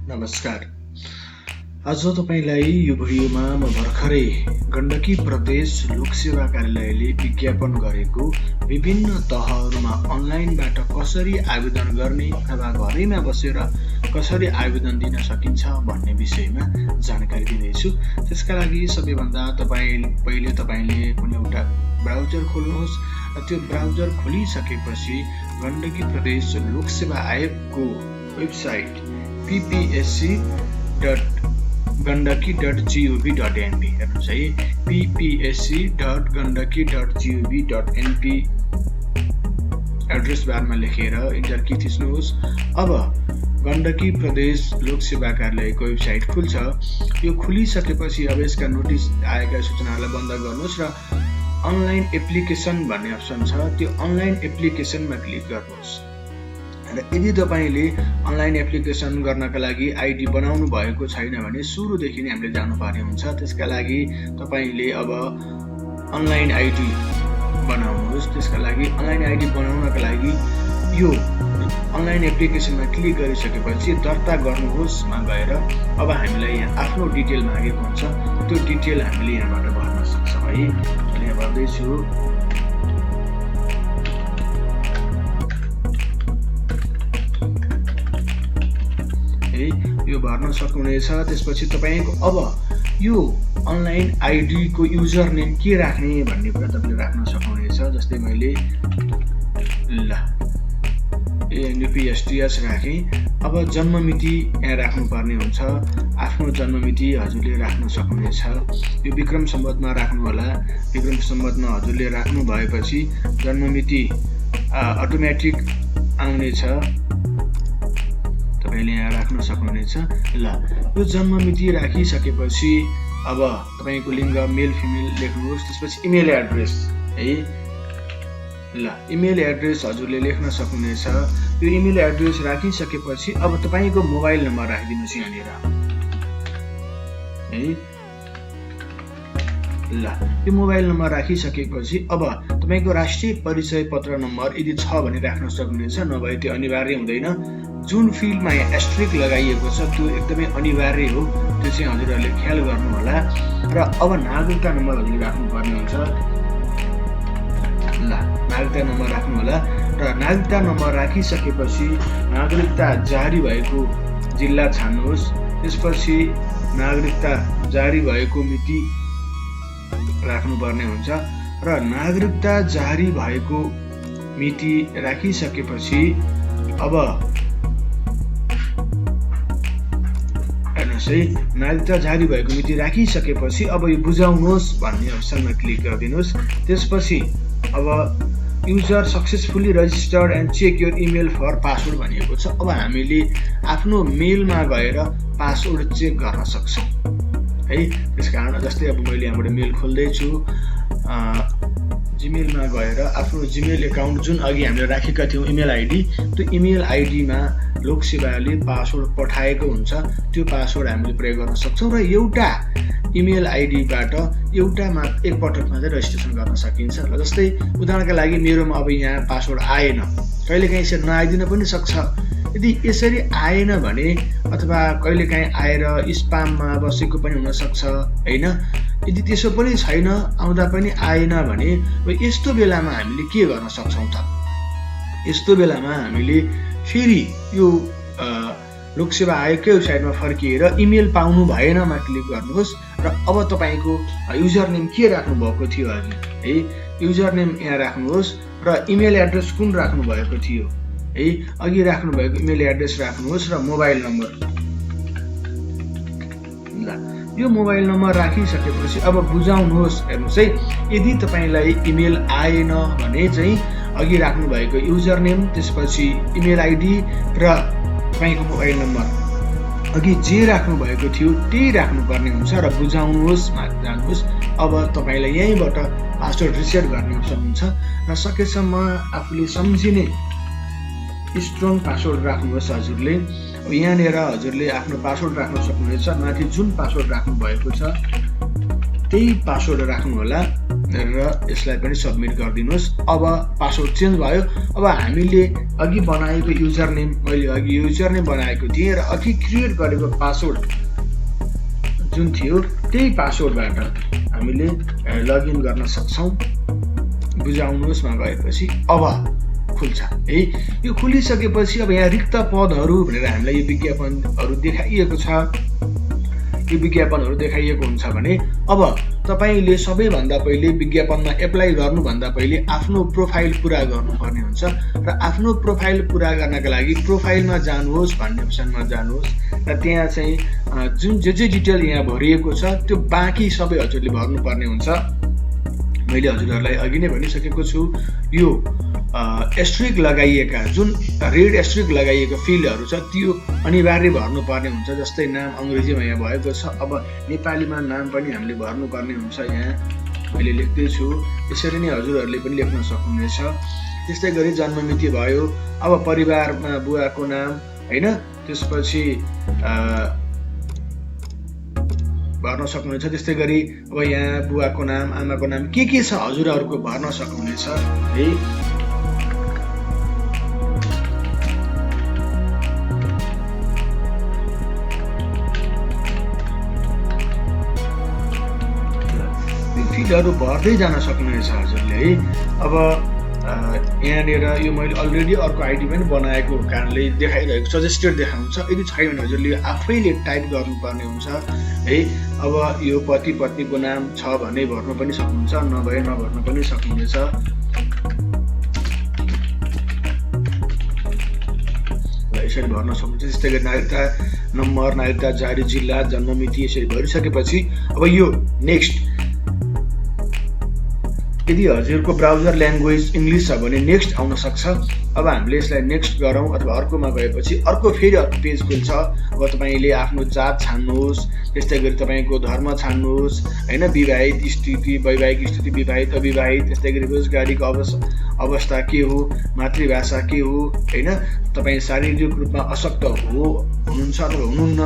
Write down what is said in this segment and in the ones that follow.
नमस्कार। आज तपाईलाई यो भिडियोमा म भर्खरै गण्डकी प्रदेश लोकसेवा कार्यालयले विज्ञापन गरेको विभिन्न तहहरूमा अनलाइनबाट कसरी आवेदन गर्ने अथवा घरैमा बसेर कसरी आवेदन दिन सकिन्छ भन्ने विषयमा जानकारी दिनेछु। त्यसका लागि सबैभन्दा पहिले तपाईले कुनै एउटा ब्राउजर खोल्नुहोस् र त्यो ब्राउजर खोलिसकेपछि गण्डकी प्रदेश लोकसेवा आयोगको वेबसाइट ppsc.gandaki.gov.np हेर्नुहोस् है, ppsc.gandaki.gov.np एड्रेस बारमा लेखेर इन्टर की थिच्नुहोस्। अब गण्डकी प्रदेश लोकसेवा कार्यालयको वेबसाइट खुल्छ। यो खुलिसकेपछि अब यसका नोटिस आएका सूचनाहरूलाई बन्द गर्नुहोस् र अनलाइन एप्लिकेसन भन्ने अप्सन छ, त्यो अनलाइन एप्लिकेसनमा क्लिक गर्नुहोस्। र यदि तपाईले अनलाइन एप्लिकेसन गर्नका लागि आइडी बनाउनु भएको छैन भने सुरुदेखि नै हामीले जानुपर्ने हुन्छ। त्यसका लागि तपाईले अब अनलाइन आइडी बनाउनुहोस्। त्यसका लागि अनलाइन आइडी बनाउनका लागि यो अनलाइन एप्लिकेसनमा क्लिक गरिसकेपछि दर्ता गर्नुहोस् मा गएर अब हामीलाई यहाँ आफ्नो डिटेल मागेको हुन्छ। त्यो डिटेल हामीले यहाँबाट भर्न सक्छौँ है। मैले यहाँ भर्दैछु। यो भर्न सक्नुहुनेछ। त्यसपछि तपाईको अब यो अनलाइन आइडी को युजर नेम के राख्ने भन्ने कुरा तपाईले राख्न सक्नुहुनेछ। जस्तै मैले ANUPSTS राखे। अब जन्म मिति यहाँ राख्नु पर्ने हुन्छ। आफ्नो जन्म मिति हजुरले राख्न सक्नुहुनेछ। यो विक्रम सम्वतमा राख्नु होला। विक्रम सम्वतमा हजुरले राख्नु भएपछि जन्म मिति अटोमेटिक आउनेछ, तपाईले यहाँ राख्न सक्नुहुनेछ। ल यो जन्म मिति राखिसकेपछि अब तपाईको लिङ्ग मेल फिमेल लेख्नुहोस्। त्यसपछि इमेल एड्रेस है। ल इमेल एड्रेस हजुरले लेख्न सक्नुहुनेछ। यो इमेल एड्रेस राखिसकेपछि अब तपाईको मोबाइल नम्बर राखिदिनुस् यहाँनिर है। ल यो मोबाइल नम्बर राखिसकेपछि अब तपाईको राष्ट्रिय परिचय पत्र नम्बर यदि छ भने राख्न सक्नुहुनेछ, नभए त्यो अनिवार्य हुँदैन। जुन फिल्डमा यहाँ एस्ट्रिक लगाइएको छ त्यो एकदमै अनिवार्य हो, त्यो चाहिँ हजुरहरूले ख्याल गर्नु होला। र अब नागरिकता नम्बर हजुरले राख्नुपर्ने हुन्छ। ल नागरिकता नम्बर राख्नु होला। र नागरिकता नम्बर राखिसकेपछि नागरिकता जारी भएको जिल्ला छान्नुहोस्। त्यसपछि नागरिकता जारी भएको मिति राख्नुपर्ने हुन्छ। र नागरिकता जारी भएको मिति राखिसकेपछि अब नागरिकता जारी भएको मिति राखिसकेपछि अब यो बुझाउनुहोस् भन्ने अप्सनमा क्लिक गरिदिनुहोस्। त्यसपछि अब user successfully registered and check your email for password भनिएको छ। अब हामीले आफ्नो मेलमा गएर पासवर्ड चेक गर्न सक्छौँ है। त्यसकारण जस्तै अब मैले यहाँबाट मेल खोल्दैछु, जिमेलमा गएर आफ्नो जिमेल एकाउन्ट जुन अघि हामीले राखेका थियौँ इमेल आइडी, त्यो इमेल आइडीमा लोकसेवाले पासवर्ड पठाएको हुन्छ। त्यो पासवर्ड हामीले प्रयोग गर्न सक्छौँ र एउटा इमेल आइडीबाट एकपटकमा चाहिँ रजिस्ट्रेसन गर्न सकिन्छ। र जस्तै उदाहरणका लागि मेरोमा अब यहाँ पासवर्ड आएन, कहिलेकाहीँ यसरी नआइदिन पनि सक्छ। यदि यसरी आएन भने अथवा कहिलेकाहीँ आएर स्पाममा बसेको पनि हुनसक्छ होइन। यदि त्यसो पनि छैन, आउँदा पनि आएन भने यस्तो बेलामा हामीले के गर्न सक्छौँ त? यस्तो बेलामा हामीले फेरि यो लोकसेवा आयोगकै वेबसाइटमा फर्किएर इमेल पाउनु भएनमा क्लिक गर्नुहोस्। र अब तपाईको युजर नेम के राख्नु भएको थियो अघि है, युजर नेम यहाँ राख्नुहोस् र इमेल एड्रेस कुन राख्नु भएको थियो है, अघि राख्नु भएको इमेल एड्रेस राख्नुहोस् र मोबाइल नम्बर। ल यो मोबाइल नम्बर राखिसकेपछि अब बुझाउनुहोस्। हेर्नुहोस् है, यदि तपाईलाई इमेल आएन भने चाहिँ अघि राख्नु भएको युजर नेम, त्यसपछि इमेल आइडी र तपाईको मोबाइल नम्बर अघि जे राख्नु भएको थियो त्यही राख्नुपर्ने हुन्छ। र बुझाउनुहोस् मा जानुहोस्। अब तपाईलाई यहीँबाट पासवर्ड रिसेट गर्ने अप्सन हुन्छ। र सकेसम्म आफूले सम्झिने स्ट्रङ पासवर्ड राख्नुहोस् हजुरले। यहाँनिर हजुरले आफ्नो पासवर्ड राख्न सक्नुहुनेछ। माथि जुन पासवर्ड राख्नु भएको छ त्यही पासवर्ड राख्नु होला। र यसलाई पनि सबमिट गरिदिनुहोस्। अब पासवर्ड चेन्ज भयो। अब हामीले अघि बनाएको युजर नेम, मैले अघि युजर नेम बनाएको थिएँ र अघि क्रिएट गरेको पासवर्ड जुन थियो त्यही पासवर्डबाट हामीले लगइन गर्न सक्छौँ। बुझाउनुहोस्मा गएपछि अब खुल्छ है। यो खुलिसकेपछि अब यहाँ रिक्त पदहरू भनेर हामीलाई यो विज्ञापनहरू देखाइएको छ। यो विज्ञापनहरू देखाइएको हुन्छ भने अब तपाईँले सबैभन्दा पहिले विज्ञापनमा एप्लाई गर्नुभन्दा पहिले आफ्नो प्रोफाइल पुरा गर्नुपर्ने हुन्छ र आफ्नो प्रोफाइल पुरा गर्नका लागि प्रोफाइलमा जानुहोस् भन्ने अप्सनमा जानुहोस् र त्यहाँ चाहिँ जुन जे डिटेल यहाँ भरिएको छ त्यो बाँकी सबै हजुरले भर्नुपर्ने हुन्छ। मैले हजुरहरूलाई अघि नै भनिसकेको छु, यो एस्ट्रिक लगाइएका जुन रेड एस्ट्रिक लगाइएको फिल्डहरू छ त्यो अनिवार्य भर्नुपर्ने हुन्छ। जस्तै नाम अङ्ग्रेजीमा यहाँ भएको छ, अब नेपालीमा नाम पनि हामीले भर्नुपर्ने हुन्छ। यहाँ मैले लेख्दैछु, यसरी नै हजुरहरूले पनि लेख्न सक्नुहुनेछ। त्यस्तै गरी जन्ममिति भयो, अब परिवारमा बुवाको नाम होइन, त्यसपछि भर्न सक्नुहुनेछ। त्यस्तै गरी अब यहाँ बुवाको नाम, आमाको नाम के छ हजुरहरूको भर्न सक्नुहुनेछ है। फिल्डहरू भर्दै जान सक्नुहुनेछ हजुरले है। अब यहाँनिर यो मैले अलरेडी अर्को आइडी पनि बनाएको कारणले देखाइरहेको सजेस्टेड देखाउँछ। यदि छैन भने हजुरले आफैले टाइप गर्नुपर्ने हुन्छ है। अब यो पति पत्नीको नाम छ भने भर्न पनि सक्नुहुन्छ, नभए नभर्न पनि सक्नुहुनेछ। यसरी भर्न सक्नुहुन्छ। त्यस्तै गरी नागरिकता नम्बर, नागरिकता जारी जिल्ला, जन्ममिति यसरी भरिसकेपछि अब यो नेक्स्ट। यदि हजुरको ब्राउजर ल्याङ्ग्वेज इङ्ग्लिस छ भने नेक्स्ट आउन सक्छ। अब हामीले यसलाई नेक्स्ट गरौँ अथवा अर्कोमा गएपछि अर्को फेरि अर्को पेज खुल्छ। अब तपाईँले आफ्नो जात छान्नुहोस्, त्यस्तै गरी तपाईँको धर्म छान्नुहोस् होइन, विवाहित स्थिति, वैवाहिक स्थिति, विवाहित अविवाहित, त्यस्तै गरी रोजगारीको अवस्था के हो, मातृभाषा के हो होइन, तपाईँ शारीरिक रूपमा अशक्त हुनुहुन्छ अथवा हुनुहुन्न।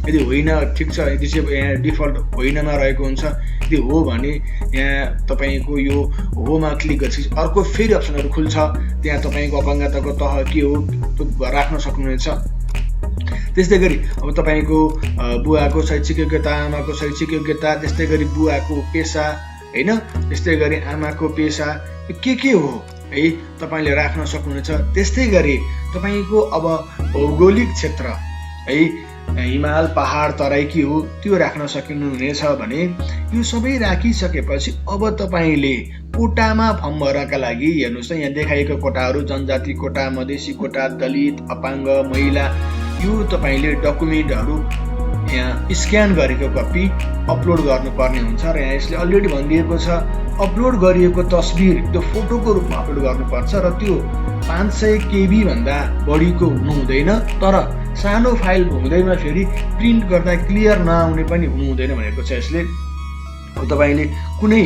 यदि होइन ठिक छ, यदि चाहिँ यहाँ डिफल्ट होइनमा रहेको हुन्छ। यदि हो भने यहाँ तपाईँको यो होमा क्लिक गरेपछि अर्को फेरि अप्सनहरू खुल्छ। त्यहाँ तपाईँको अपाङ्गताको तह के हो त्यो राख्न सक्नुहुनेछ। त्यस्तै गरी अब तपाईँको बुवाको शैक्षिक योग्यता, आमाको शैक्षिक योग्यता, त्यस्तै गरी बुवाको पेसा होइन, त्यस्तै गरी आमाको पेसा के हो है तपाईँले राख्न सक्नुहुनेछ। त्यस्तै गरी तपाईँको अब भौगोलिक क्षेत्र है, हिमाल, पहाड, तराई के हो त्यो राख्न सक्नुहुनेछ भने यो सबै राखिसकेपछि अब तपाईँले कोटामा फर्म भर्नका लागि हेर्नुहोस् त यहाँ देखाइएको कोटाहरू जनजाति कोटा, मधेसी कोटा, दलित, अपाङ्ग, महिला, यो तपाईँले डकुमेन्टहरू यहाँ स्क्यान गरेको कपी अपलोड गर्नुपर्ने हुन्छ। र यहाँ यसले अलरेडी भनिदिएको छ अपलोड गरिएको तस्बिर त्यो फोटोको रूपमा अपलोड गर्नुपर्छ र त्यो 500 KB भन्दा बढीको हुनु हुँदैन। तर सानो फाइल हुँदैमा फेरि प्रिन्ट गर्दा क्लियर नआउने पनि हुनु हुँदैन भनेको छ यसले। अब तपाईँले कुनै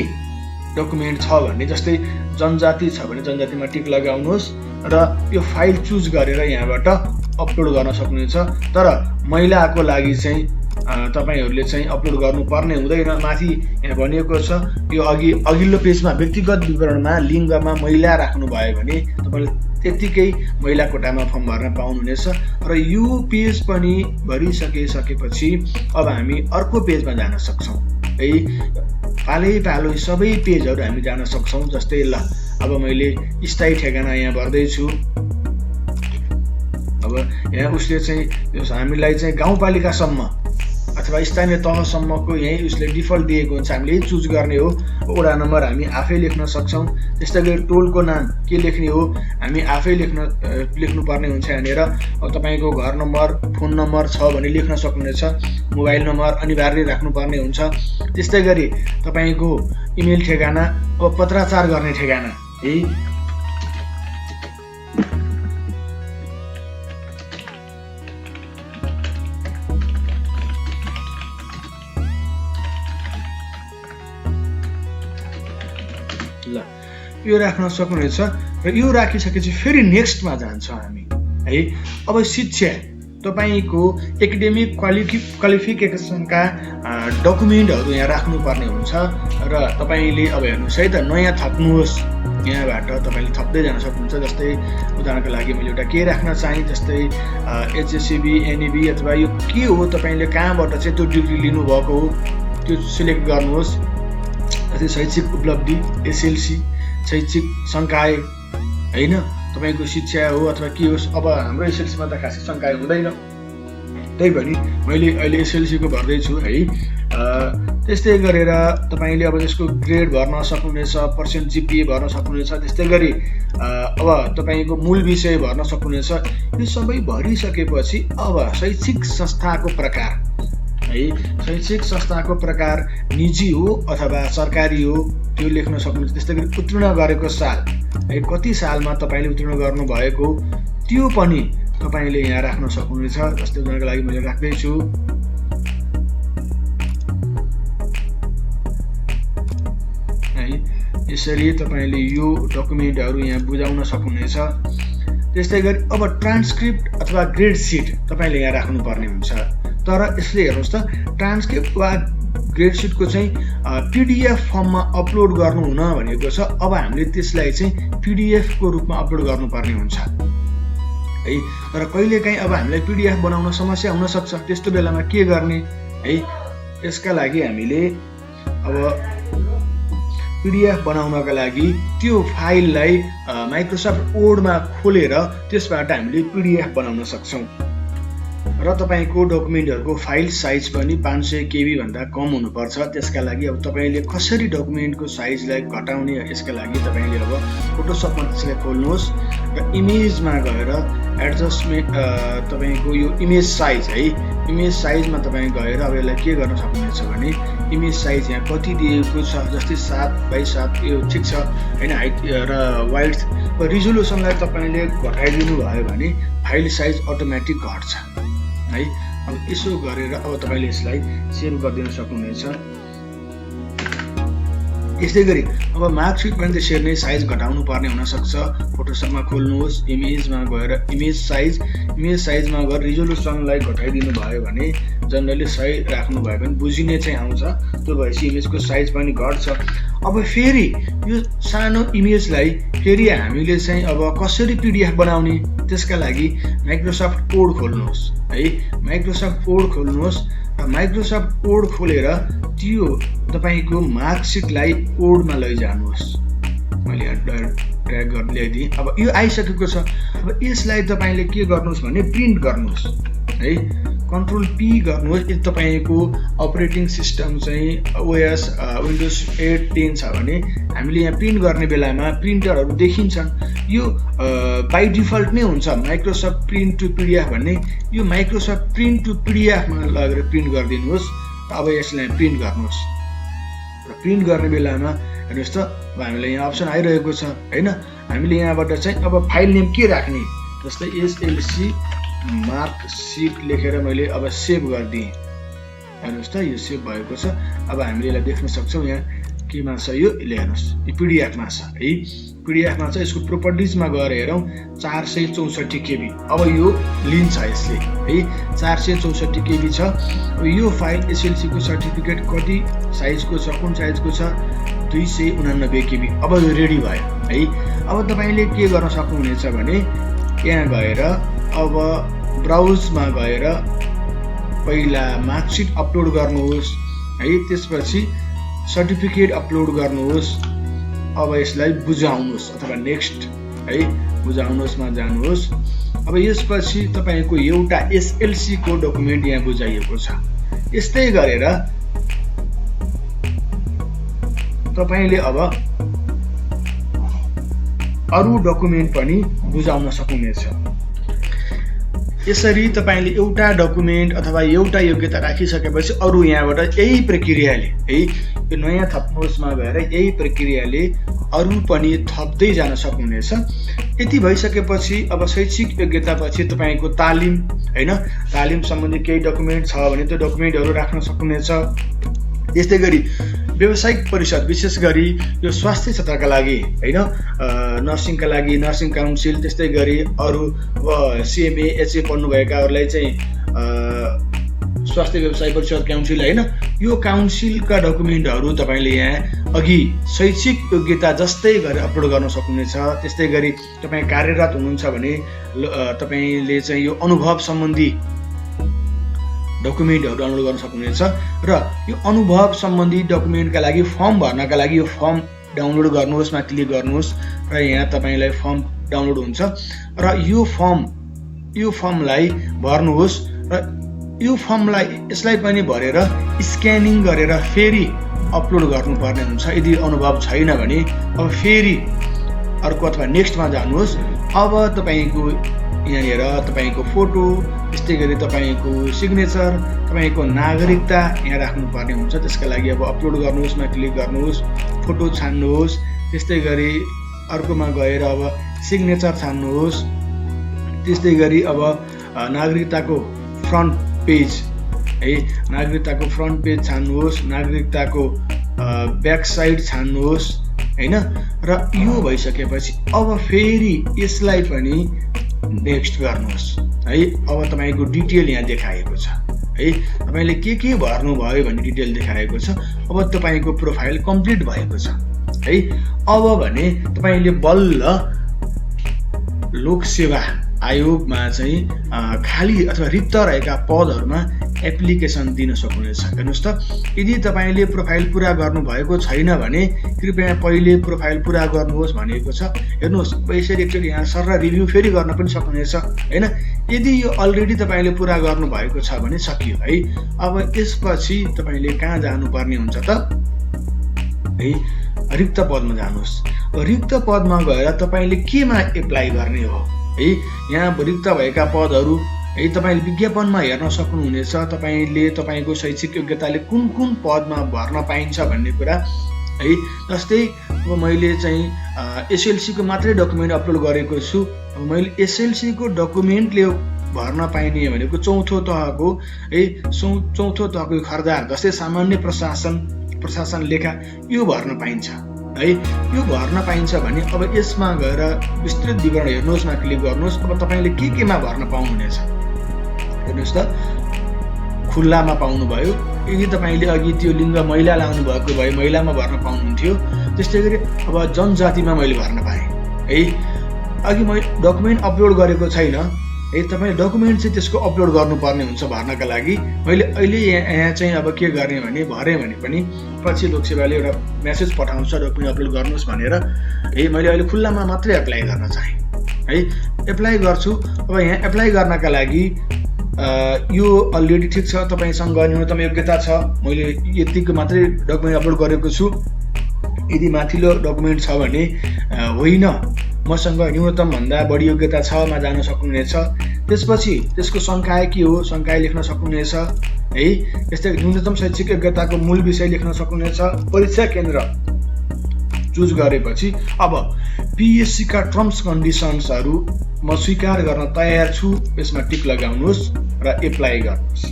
डकुमेन्ट छ भने, जस्तै जनजाति छ भने जनजातिमा टिक लगाउनुहोस् र यो फाइल चुज गरेर यहाँबाट अपलोड गर्न सक्नुहुन्छ। तर महिलाको लागि चाहिँ तपाईँहरूले चाहिँ अपलोड गर्नुपर्ने हुँदैन। माथि यहाँ भनिएको छ यो अघिल्लो पेजमा व्यक्तिगत विवरणमा लिङ्गमा महिला राख्नुभयो भने तपाईँले त्यत्तिकै महिला कोटामा फर्म भर्न पाउनुहुनेछ। र यो पेज पनि भरिसकेपछि अब हामी अर्को पेजमा जान सक्छौँ है। पालै सबै पेजहरू हामी जान सक्छौँ। जस्तै ल अब मैले स्थायी ठेगाना यहाँ भर्दैछु। अब यहाँ उसले चाहिँ हामीलाई चाहिँ गाउँपालिकासम्म अथवा स्थानीय तहसम्मको यही उसले डिफल्ट दिएको हुन्छ, हामीले यही चुज गर्ने हो। वडा नम्बर हामी आफै लेख्न सक्छौँ। त्यस्तै गरी टोलको नाम के लेख्ने हो हामी आफै लेख्नुपर्ने हुन्छ यहाँनिर। अब तपाईँको घर नम्बर, फोन नम्बर छ भने लेख्न सक्नुहुनेछ, मोबाइल नम्बर अनिवार्य राख्नुपर्ने हुन्छ। त्यस्तै गरी तपाईँको इमेल ठेगाना, अब पत्राचार गर्ने ठेगाना है, ल यो राख्न सक्नुहुनेछ। र यो राखिसकेपछि फेरि नेक्स्टमा जान्छौँ हामी है। अब शिक्षा तपाईको एकाडेमिक क्वालिफिकेसनका डकुमेन्टहरू यहाँ राख्नुपर्ने हुन्छ र तपाईले अब हेर्नुहोस् है त नयाँ थप्नुहोस् यहाँबाट तपाईले थप्दै जान सक्नुहुन्छ। जस्तै उदाहरणको लागि मैले एउटा के राख्न चाहे जस्तै एचएससीबी एनईबी अथवा यो के हो तपाईले कहाँबाट चाहिँ त्यो डिग्री लिनुभएको हो त्यो सिलेक्ट गर्नुहोस्। जस्तै शैक्षिक उपलब्धि एसएलसी शैक्षिक संकाय हैन तपाईको शिक्षा हो अथवा के होस्। अब हाम्रो एसएलसीमा त खासै संकाय हुँदैन त्यही भनी मैले अहिले एसएलसी को भर्दैछु है। त्यस्तै गरेर तपाईले अब यसको ग्रेड भर्न सक्नुहुनेछ, पर्सेन्ट जीपीए भर्न सक्नुहुनेछ। त्यस्तै गरी अब तपाईको मूल विषय भर्न सक्नुहुनेछ। यो सबै भरिसकेपछि अब शैक्षिक संस्थाको प्रकार है शैक्षिक संस्थाको प्रकार निजी हो अथवा सरकारी हो त्यो लेख्न सक्नुहुन्छ। त्यस्तै गरी उत्तीर्ण गरेको साल है कति सालमा तपाईले उत्तीर्ण गर्नु भएको त्यो पनि तपाईले यहाँ राख्न सक्नुहुनेछ। जस्तै उदाहरणको लागि मैले राख्दै छु है। यसरी तपाईले यो डकुमेन्टहरू यहाँ बुझाउन सक्नुहुनेछ। त्यस्तै गरी अब ट्रान्सक्रिप्ट अथवा ग्रेड सिट तपाईले यहाँ राख्नुपर्ने हुन्छ। तर यसले हेर्नुहोस् त ट्रान्सक्रिप्ट वा ग्रेड सिटको चाहिँ पीडीएफ फर्ममा अपलोड गर्नु हुन भनेको छ। अब हामीले त्यसलाई चाहिँ पीडीएफ को रूपमा अपलोड गर्नुपर्ने हुन्छ है। तर कहिलेकाहीँ अब हामीलाई पीडीएफ बनाउन समस्या हुन सक्छ। त्यस्तो बेलामा के गर्ने है यसका लागि हामीले अब पीडीएफ बनाउनका लागि त्यो फाइललाई माइक्रोसफ्ट वर्डमा खोलेर त्यसबाट हामीले पीडीएफ बनाउन सक्छौं। र तपाईको डकुमेन्टहरुको फाइल साइज पनि 500 केबी भन्दा कम हुनुपर्छ। त्यसका लागि अब तपाईले कसरी डकुमेन्टको साइजलाई घटाउने यसका लागि तपाईले अब फोटोशपमा त्यसलाई खोल्नुहोस् र इमेजमा गएर एडजस्टमेन्ट तपाईको यो इमेज साइज है इमेज साइजमा तपाई गएर अब यसलाई के गर्न सक्नुहुन्छ भने इमेज साइज यहाँ कति दिएको छ जस्तै 7x7 यो ठीक छ हैन हाइट र वाइड्थ र रिजोल्युसनलाई तपाईले घटाइदिनु भयो भने फाइल साइज अटोमेटिक घट्छ है। अब यसो गरेर अब तपाईले यसलाई सेभ गरिदिन सक्नुहुनेछ। यसै गरी अब मार्कसिट पनि त्यसरी नै साइज घटाउनु पर्ने हुन सक्छ। फोटोशपमा खोल्नुहोस् इमेजमा गएर इमेज साइजमा गएर रिजोल्युसनलाई घटाइदिनु भयो भने जनरली सही राख्नु भयो भने बुझिने चाहिँ आउँछ। त्यो भएपछि इमेजको साइज पनि घट्छ। अब फेरि यो सानो इमेजलाई फेरि हामीले चाहिँ अब कसरी पीडीएफ बनाउने त्यसका लागि माइक्रोसफ्ट वर्ड खोल्नुहोस् है। माइक्रोसफ्ट वर्ड खोल्नुहोस् र माइक्रोसफ्ट वर्ड खोलेर त्यो तपाईको मार्कसिटलाई वर्डमा लैजानुहोस्। मैले ड्र्याग गर्न ल्याइदिएँ। अब यो आइसकेको छ। अब यसलाई तपाईले के गर्नुहोस् भने प्रिन्ट गर्नुहोस् है। कन्ट्रोल पी गर्नुहोस्। यदि तपाईको अपरेटिङ सिस्टम चाहिँ ओएस विन्डोज 8 10 छ भने हामीले यहाँ प्रिन्ट गर्ने बेलामा प्रिन्टरहरू देखिन्छन्। यो बाइ डिफल्ट नै हुन्छ माइक्रोसफ्ट प्रिन्ट टु पीडीएफ भन्ने। यो माइक्रोसफ्ट प्रिन्ट टु पीडीएफ मा लगेर प्रिन्ट गरिदिनुहोस्। अब यसलाई प्रिन्ट गर्नुहोस् र प्रिन्ट गर्ने बेलामा हेर्नुहोस् त अब हामीलाई यहाँ अप्सन आइरहेको छ हैन। हामीले यहाँबाट चाहिँ अब फाइल नेम के राख्ने जस्तै एसएलसी मार्कसिट लेखेर मैले अब सेभ गरिदिएँ। हेर्नुहोस् त यो सेभ भएको छ। अब हामीले यसलाई देख्न सक्छौं यहाँ केमा छ यो हेर्नुहोस् यो पीडीएफ मा छ है। पीडीएफ मा छ। यसको प्रोपर्टिजमा गएर हेरौं 464 केबी। अब यो लिन्छ यसले है 464 केबी छ। अब यो फाइल एसएलसी को सर्टिफिकेट कति साइजको छ कुन साइजको छ 289 केबी। अब यो रेडी भयो है। अब तपाईले के गर्न सक्नुहुनेछ भने यहाँ गएर अब ब्राउजमा गएर पहिला मार्कसिट अपलोड गर्नुहोस् है। त्यसपछि सर्टिफिकेट अपलोड गर्नुहोस्। अब यसलाई बुझाउनुहोस् अथवा नेक्स्ट है बुझाउनुहोस्मा जानुहोस्। अब यसपछि तपाईको एउटा एसएलसी को डकुमेन्ट यहाँ बुझाइएको छ। यस्तै गरेर तपाईले अब अरु डकुमेन्ट पनि बुझाउन सक्नुहुनेछ। यसरी तपाईले एउटा डकुमेन्ट अथवा एउटा योग्यता राखिसकेपछि अरु यहाँबाट यही प्रक्रियाले है यो नयाँ थप्नुहोस्मा गएर यही प्रक्रियाले अरु पनि थप्दै जान सक्नुहुनेछ। यति भइसकेपछि अब शैक्षिक योग्यता पछि तपाईको तालिम हैन तालिम सम्बन्धी केही डकुमेन्ट छ भने त्यो डकुमेन्टहरु राख्न सक्नुहुनेछ यस्तै गरी व्यावसायिक परिषद विशेष गरी यो स्वास्थ्य क्षेत्रका लागि हैन नर्सिङका लागि नर्सिङ काउन्सिल त्यस्तै गरी अरू सिएमए एचए पढ्नुभएकाहरूलाई चाहिँ स्वास्थ्य व्यवसाय परिषद काउन्सिल हैन यो काउन्सिलका डकुमेन्टहरू तपाईले यहाँ अघि शैक्षिक योग्यता जस्तै गरेर अपलोड गर्न सक्नुहुनेछ। त्यस्तै गरी तपाई कार्यरत हुनुहुन्छ भने तपाईले चाहिँ यो अनुभव सम्बन्धी डकुमेन्टहरू डाउनलोड गर्न सक्नुहुनेछ र यो अनुभव सम्बन्धी डकुमेन्टका लागि फर्म भर्नका लागि यो फर्म डाउनलोड गर्नुहोस् मा क्लिक गर्नुहोस् र यहाँ तपाईलाई फर्म डाउनलोड हुन्छ र यो फर्मलाई भर्नुहोस् र यो फर्मलाई यसलाई पनि भरेर स्क्यानिङ गरेर फेरि अपलोड गर्नुपर्ने हुन्छ। यदि अनुभव छैन भने अब फेरि अर्को अथवा नेक्स्टमा जानुहोस्। अब तपाईको यहाँनिर तपाईको फोटो त्यस्तै गरी तपाईको सिग्नेचर तपाईको नागरिकता यहाँ राख्नुपर्ने हुन्छ। त्यसका लागि अब अपलोड गर्नुहोस् मा क्लिक गर्नुहोस्, फोटो छान्नुहोस्, त्यस्तै गरी अर्कोमा गएर अब सिग्नेचर छान्नुहोस्, त्यस्तै गरी अब नागरिकताको फ्रन्ट पेज है नागरिकताको फ्रन्ट पेज छान्नुहोस्, नागरिकताको ब्याक साइड छान्नुहोस् हैन र यो भइसकेपछि अब फेरि यसलाई पनि नेक्स्ट गर्नुहोस् है। अब तपाईको डिटेल यहाँ देखाएको छ है, तपाईले के भर्नु भयो भन्ने डिटेल देखाएको छ। अब तपाईको प्रोफाइल कम्प्लिट भएको छ है। अब भने तपाईले बल्ल लोक सेवा आयोगमा चाहिँ खाली अथवा रिक्त रहेका पदहरूमा एप्लिकेसन दिन सक्नुहुनेछ। हेर्नुहोस् त, यदि तपाईले प्रोफाइल पूरा गर्नु भएको छैन भने कृपया पहिले प्रोफाइल पूरा गर्नुहोस् भनेको छ। हेर्नुहोस्, यसरी एकचोटि यहाँ सर रिभ्यू फेरि गर्न पनि सक्नुहुनेछ हैन। यदि यो अलरेडी तपाईले पूरा गर्नु भएको छ भने सकियो है। अब यसपछि तपाईले कहाँ जानुपर्ने हुन्छ त है, रिक्त पदमा जानुहोस्। रिक्त पदमा गएर तपाईले केमा एप्लाई गर्ने हो है। यहाँ रिक्त भएका पदहरू है तपाईले विज्ञापनमा हेर्न सक्नुहुनेछ। तपाईले तपाईको शैक्षिक योग्यताले कुन पदमा भर्न पाइन्छ भन्ने कुरा है। जस्तै अब मैले चाहिँ एसएलसी को मात्रै डकुमेन्ट अपलोड गरेको छु। अब मैले एसएलसी को डकुमेन्टले भर्न पाइने भनेको चौथो तहको है, चौथो तहको खर्दार जस्तै सामान्य प्रशासन लेखा यो भर्न पाइन्छ है। यो भर्न पाइन्छ भने अब यसमा गएर विस्तृत विवरण हेर्नुहोस् मा क्लिक गर्नुहोस्। अब तपाईले केमा भर्न पाउनुहुनेछ हेर्नुहोस् त, खुल्लामा पाउनुभयो। यदि तपाईले अघि त्यो लिङ्ग महिला लाउनु भएको भए महिलामा भर्न पाउनुहुन्थ्यो। त्यस्तै गरी अब जनजातिमा मैले भर्न पाएँ है। अघि मैले डकुमेन्ट अपलोड गरेको छैन है, तपाईले डकुमेन्ट चाहिँ त्यसको अपलोड गर्नुपर्ने हुन्छ भर्नका लागि। मैले अहिले यहाँ चाहिँ अब के गर्ने भने भरेँ भने पनि पछि लोकसेवाले एउटा मेसेज पठाउँछ डकुमेन्ट अपलोड गर्नुहोस् भनेर है। मैले अहिले खुल्लामा मात्रै एप्लाई गर्न चाहेँ है, एप्लाई गर्छु। अब यहाँ एप्लाई गर्नका लागि यो अलरेडी ठिक छ, तपाईसँग न्यूनतम योग्यता छ, मैले यतिको मात्रै डकुमेन्ट अपलोड गरेको छु। यदि माथिल्लो डकुमेन्ट छ भने होइन मसँग न्यूनतम भन्दा बढी योग्यता छ मा जान सक्नुहुनेछ। त्यसपछि त्यसको संकाय के हो संकाय लेख्न सक्नुहुनेछ है। यस्तै न्यूनतम शैक्षिक योग्यताको मूल विषय लेख्न सक्नुहुनेछ। परीक्षा केन्द्र चुज गरेपछि अब पीएससी का टर्म्स कन्डिसन्सहरू म स्वीकार गर्न तयार छु यसमा टिक लगाउनुहोस् र एप्लाई गर्नुहोस्।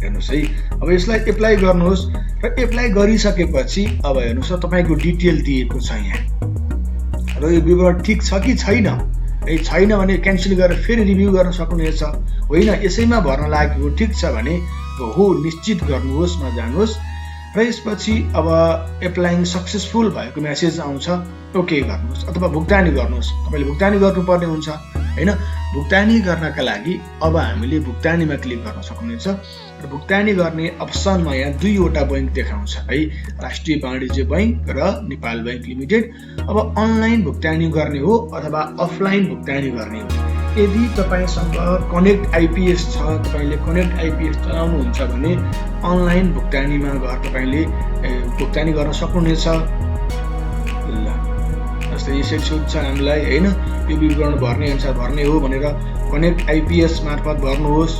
हेर्नुहोस् है, अब यसलाई एप्लाई गर्नुहोस् र एप्लाई गरिसकेपछि अब हेर्नुहोस् तपाईको डिटेल दिएको छ यहाँ र यो विवरण ठिक छ कि छैन है। छैन भने क्यान्सल गरेर फेरि रिभ्यू गर्न सक्नुहुनेछ। होइन यसैमा भर्न लागेको ठिक छ भने हो निश्चित गर्नुहोस् मा जानुहोस् र यसपछि अब एप्लाइङ सक्सेसफुल भएको मेसेज आउँछ, ओके गर्नुहोस् अथवा भुक्तानी गर्नुहोस्। तपाईले भुक्तानी गर्नुपर्ने हुन्छ हैन। भुक्तानी गर्नका लागि अब हामीले भुक्तानीमा क्लिक गर्न सक्नुहुनेछ र भुक्तानी गर्ने अप्सनमा यहाँ दुईवटा बैंक देखाउँछ है, राष्ट्रिय वाणिज्य बैंक र नेपाल बैंक लिमिटेड। अब अनलाइन भुक्तानी गर्ने हो अथवा अफलाइन भुक्तानी गर्ने हो। यदि तपाईसँग कनेक्ट आइपीएस छ, तपाईले कनेक्ट आइपीएस चलाउनुहुन्छ भने अनलाइन भुक्तानीमा गएर तपाईले भुक्तानी गर्न सक्नुहुनेछ। ल जस्तै यसरी सोध्छ हामीलाई हैन, यो विवरण भर्ने अनुसार भर्ने हो भनेर कनेक्ट आइपीएस मार्फत भर्नुहोस्।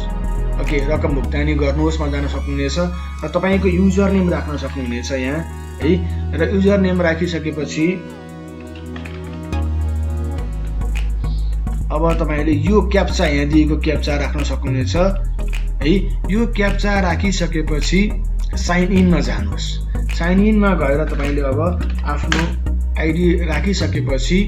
ओके, रकम भुक्तानी गर्नुहोस् मा जान सक्नुहुनेछ र तपाईको युजर नेम राख्न सक्नुहुनेछ यहाँ है। र युजर नेम राखिसकेपछि अब तपाईले यो क्याप्चा यहाँ दिएको क्याप्चा राख्न सक्नुहुनेछ है। यो क्याप्चा राखिसकेपछि साइन इनमा जानुहोस्। साइन इनमा गएर तपाईँले अब आफ्नो आइडी राखिसकेपछि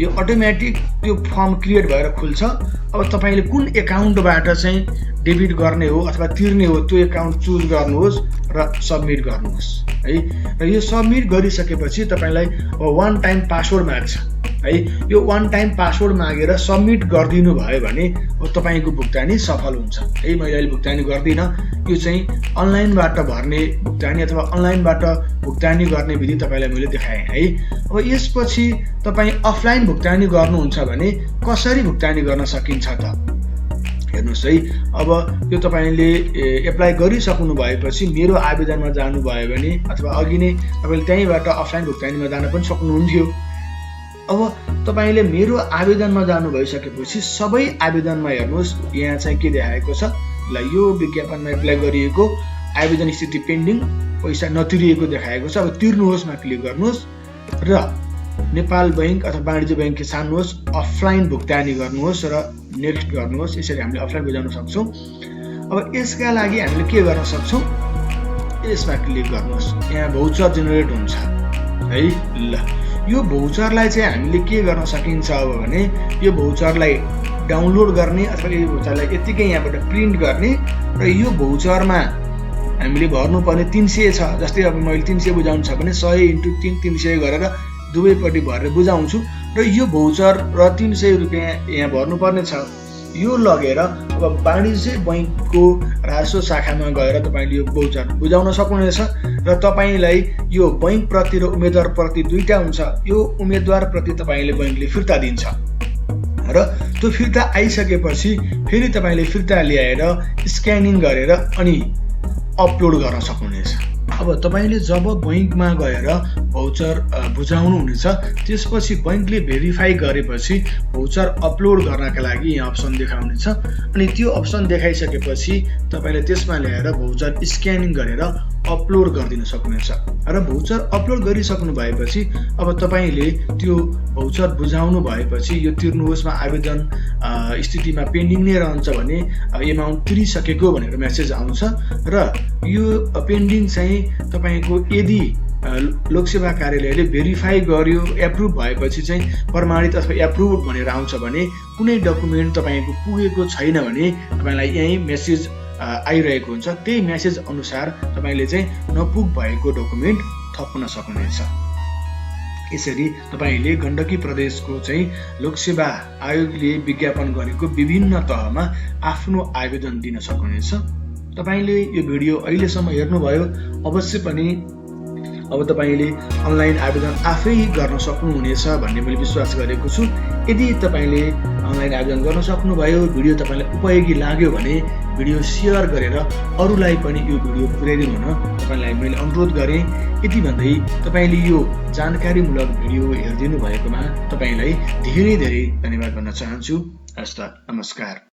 यो अटोमेटिक त्यो फर्म क्रिएट भएर खुल्छ। अब तपाईँले कुन एकाउन्टबाट चाहिँ डेबिट गर्ने हो अथवा तिर्ने हो त्यो एकाउन्ट चुज गर्नुहोस् र सबमिट गर्नुहोस् है। र यो सबमिट गरिसकेपछि तपाईँलाई अब वान टाइम पासवर्ड माग्छ है। यो वान टाइम पासवर्ड मागेर सबमिट गरिदिनु भयो भने तपाईँको भुक्तानी सफल हुन्छ है। मैले अहिले भुक्तानी गर्दिनँ, यो चाहिँ अनलाइनबाट भर्ने भुक्तानी अथवा अनलाइनबाट भुक्तानी गर्ने विधि तपाईँलाई मैले देखाएँ है। अब यसपछि तपाईँ अफलाइन भुक्तानी गर्नुहुन्छ भने कसरी भुक्तानी गर्न सकिन्छ त हेर्नुहोस् है। अब यो तपाईँले एप्लाई गरिसक्नु भएपछि मेरो आवेदनमा जानुभयो भने अथवा अघि नै तपाईँले त्यहीँबाट अफलाइन भुक्तानीमा जान पनि सक्नुहुन्थ्यो। अब तपाईँले मेरो आवेदनमा जानु भइसकेपछि सबै आवेदनमा हेर्नुहोस् यहाँ चाहिँ के देखाएको छ ल, यो विज्ञापनमा एप्लाई गरिएको आवेदन स्थिति पेन्डिङ, पैसा नतिरिएको देखाएको छ। अब तिर्नुहोस्मा क्लिक गर्नुहोस् र नेपाल बैंक अथवा वाणिज्य बैंक छान्नुहोस्, अफलाइन भुक्तानी गर्नुहोस् र नेक्स्ट गर्नुहोस्। यसरी हामीले अफलाइन बुझाउन सक्छौँ। अब यसका लागि हामीले के गर्न सक्छौँ, यसमा क्लिक गर्नुहोस्, यहाँ भौचर जेनेरेट हुन्छ है। ल यो भौचरलाई चाहिँ हामीले के गर्न सकिन्छ अब भने यो भौचरलाई डाउनलोड गर्ने अथवा यो भौचरलाई यतिकै यहाँबाट प्रिन्ट गर्ने र यो भौचरमा हामीले भर्नुपर्ने 300 छ। जस्तै अब मैले 300 बुझाउनु छ भने 100 × 3 300 गरेर दुवैपट्टि भरेर बुझाउँछु र यो भौचर र 300 रुपियाँ यहाँ भर्नुपर्ने छ। यो लगेर अब वाणिज्य बैंकको राजस्व शाखामा गएर तपाईँले यो भौचर बुझाउन सक्नुहुनेछ र तपाईँलाई यो बैंक प्रति र उम्मेदवार प्रति दुईटा हुन्छ। यो उम्मेदवार प्रति तपाईँले बैंकले फिर्ता दिन्छ र त्यो फिर्ता आइसकेपछि फेरि तपाईँले फिर्ता ल्याएर स्क्यानिङ गरेर अनि अपलोड गर्न सक्नुहुनेछ। अब तपाईँले जब बैंकमा गएर भौचर बुझाउनु हुनेछ त्यसपछि बैंकले भेरिफाई गरेपछि भौचर अपलोड गर्नका लागि यहाँ अप्सन देखाउनेछ अनि त्यो अप्सन देखाइसकेपछि तपाईँले त्यसमा ल्याएर भौचर स्क्यानिङ गरेर अपलोड गरिदिन सक्नुहुनेछ र भौचर अपलोड गरिसक्नु भएपछि अब तपाईँले त्यो भौचर बुझाउनु भएपछि यो तिर्नुहोस्मा आवेदन स्थितिमा पेन्डिङ नै रहन्छ भने एमाउन्ट तिरिसकेको भनेर मेसेज आउँछ र यो पेन्डिङ चाहिँ तपाईँको यदि लोकसेवा कार्यालयले भेरिफाई गर्यो एप्रुभ भएपछि चाहिँ प्रमाणित अथवा एप्रुभ भनेर आउँछ भने कुनै डकुमेन्ट तपाईँको पुगेको छैन भने तपाईँलाई यही मेसेज आइरहेको हुन्छ। त्यही मेसेज अनुसार तपाईँले चाहिँ नपुग भएको डकुमेन्ट थप्न सक्नुहुनेछ। यसरी तपाईँले गण्डकी प्रदेशको चाहिँ लोकसेवा आयोगले विज्ञापन गरेको विभिन्न तहमा आफ्नो आवेदन दिन सक्नुहुनेछ। तपाईँले यो भिडियो अहिलेसम्म हेर्नुभयो, अवश्य पनि अब तपाईँले अनलाइन आवेदन आफै गर्न सक्नुहुनेछ भन्ने मैले विश्वास गरेको छु। यदि तपाईँले अनलाइन आवेदन गर्न सक्नुभयो, भिडियो तपाईँलाई उपयोगी लाग्यो भने भिडियो सेयर गरेर अरूलाई पनि यो भिडियो पुर्याइदिनु हुन तपाईँलाई मैले अनुरोध गरेँ। यति भन्दै तपाईँले यो जानकारीमूलक भिडियो हेरिदिनु भएकोमा तपाईँलाई धेरै धेरै धन्यवाद भन्न चाहन्छु। हस्त नमस्कार।